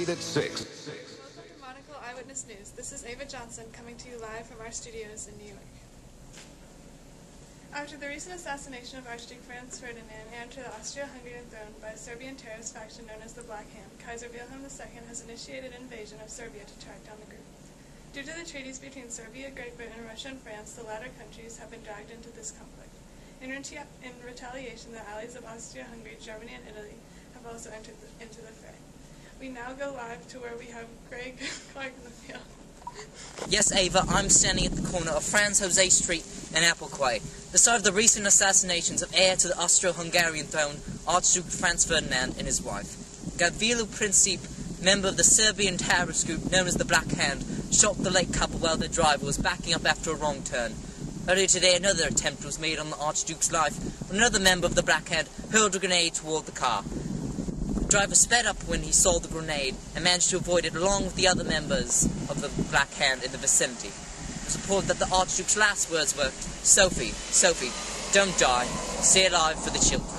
Tonight at 6. Welcome to Monocle Eyewitness News. This is Ava Johnson coming to you live from our studios in New York. After the recent assassination of Archduke Franz Ferdinand, heir to the Austro-Hungarian throne by a Serbian terrorist faction known as the Black Hand, Kaiser Wilhelm II has initiated an invasion of Serbia to track down the group. Due to the treaties between Serbia, Great Britain, Russia, and France, the latter countries have been dragged into this conflict. In retaliation, the allies of Austria-Hungary, Germany, and Italy have also entered into the fray. We now go live to where we have Greg Clark in the field. Yes, Ava, I'm standing at the corner of Franz Jose Street and Applequay, the site of the recent assassinations of heir to the Austro-Hungarian throne, Archduke Franz Ferdinand and his wife. Gavrilo Princip, member of the Serbian terrorist group known as the Black Hand, shot the late couple while their driver was backing up after a wrong turn. Earlier today, another attempt was made on the Archduke's life when another member of the Black Hand hurled a grenade toward the car. The driver sped up when he saw the grenade and managed to avoid it along with the other members of the Black Hand in the vicinity. It was reported that the Archduke's last words were, "Sophie, Sophie, don't die. Stay alive for the children."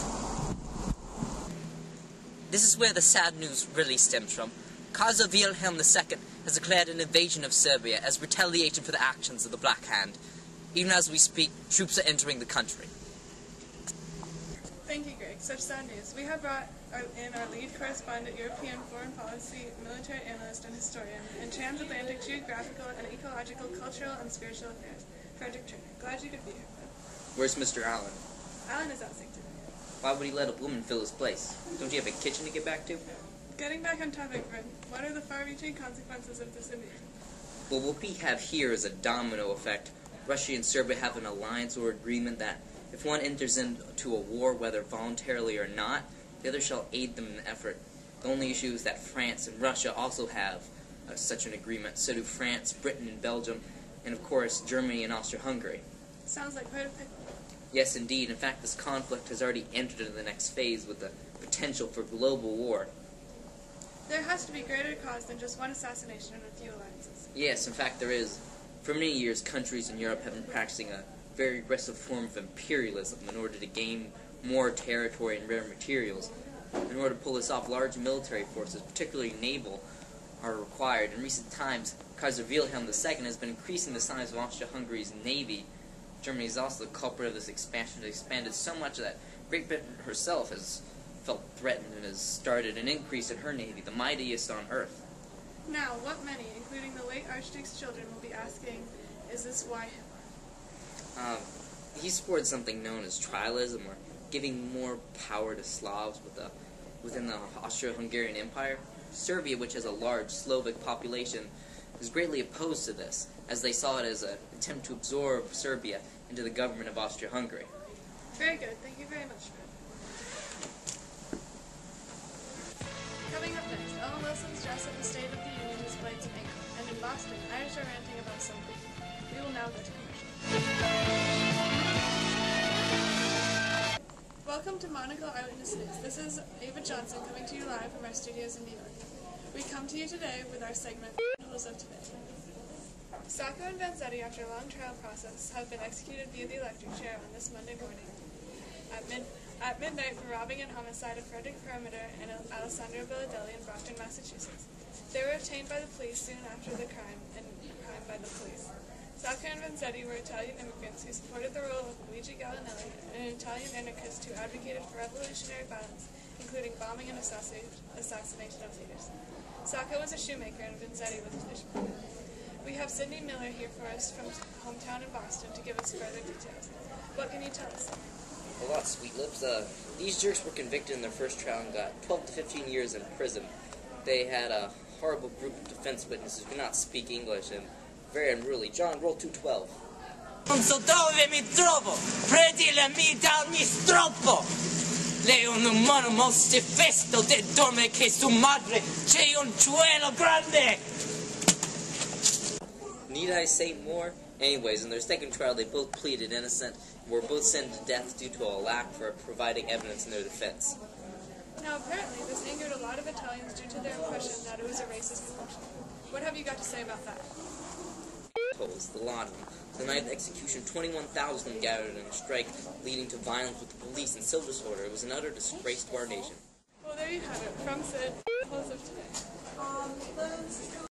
This is where the sad news really stems from. Kaiser Wilhelm II has declared an invasion of Serbia as retaliation for the actions of the Black Hand. Even as we speak, troops are entering the country. Thank you, Greg. Such sad news. We have brought in our lead correspondent, European foreign policy, military analyst, and historian, and transatlantic geographical and ecological, cultural, and spiritual affairs, Frederick Turner. Glad you could be here, Fred. Where's Mr. Allen? Alan is out sick today. Why would he let a woman fill his place? Don't you have a kitchen to get back to? Getting back on topic, Fred, what are the far-reaching consequences of this invasion? Well, what we have here is a domino effect. Russia and Serbia have an alliance or agreement that if one enters into a war, whether voluntarily or not, the other shall aid them in the effort. The only issue is that France and Russia also have such an agreement. So do France, Britain, and Belgium, and of course Germany and Austria-Hungary. Sounds like quite a pickle. Yes, indeed. In fact, this conflict has already entered into the next phase with the potential for global war. There has to be greater cause than just one assassination and a few alliances. Yes, in fact there is. For many years, countries in Europe have been practicing a very aggressive form of imperialism in order to gain more territory and rare materials. In order to pull this off, large military forces, particularly naval, are required. In recent times, Kaiser Wilhelm II has been increasing the size of Austria-Hungary's navy. Germany is also the culprit of this expansion. It expanded so much that Great Britain herself has felt threatened and has started an increase in her navy, the mightiest on earth. Now, what many, including the late Archduke's children, will be asking, is this why him? He supported something known as trialism, or giving more power to Slavs within the Austro-Hungarian Empire. Serbia, which has a large Slavic population, is greatly opposed to this, as they saw it as an attempt to absorb Serbia into the government of Austria-Hungary. Very good. Thank you very much, Fred. Coming up next, Ellen Wilson's Dress at the State of the Union displayed some ink, and in Boston, Irish are ranting about something. We will now go to commercial. Welcome to Monocle Eyewitness News. This is Ava Johnson coming to you live from our studios in New York. We come to you today with our segment, Criminals of Today. Sacco and Vanzetti, after a long trial process, have been executed via the electric chair on this Monday morning at midnight for robbing and homicide of Frederick Perimeter and Alessandro Biladelli in Brockton, Massachusetts. They were obtained by the police soon after the crime by the police. Sacco and Vanzetti were Italian immigrants who supported the rule of Luigi Gallinelli, an Italian anarchist who advocated for revolutionary violence, including bombing and assassination of leaders. Sacco was a shoemaker and Vanzetti was a fishmonger. We have Cindy Miller here for us from hometown in Boston to give us further details. What can you tell us? A lot, Sweet Lips. These jerks were convicted in their first trial and got 12 to 15 years in prison. They had a horrible group of defense witnesses who could not speak English and very unruly. John, roll 212. Non so dove mi trovo, predile mi dal mi stroppo. Lei è un umano mosse festo, te dorme che su madre c'è un cielo grande. Need I say more? Anyways, in their second trial, they both pleaded innocent and were both sentenced to death due to a lack for providing evidence in their defense. Now, apparently, this angered a lot of Italians due to their impression that it was a racist conviction. What have you got to say about that? The lot of them. The night of the execution, 21,000 of them gathered in a strike, leading to violence with the police and civil disorder. It was an utter disgrace to our nation. Well, there you have it. From Sid, close of today. Liz.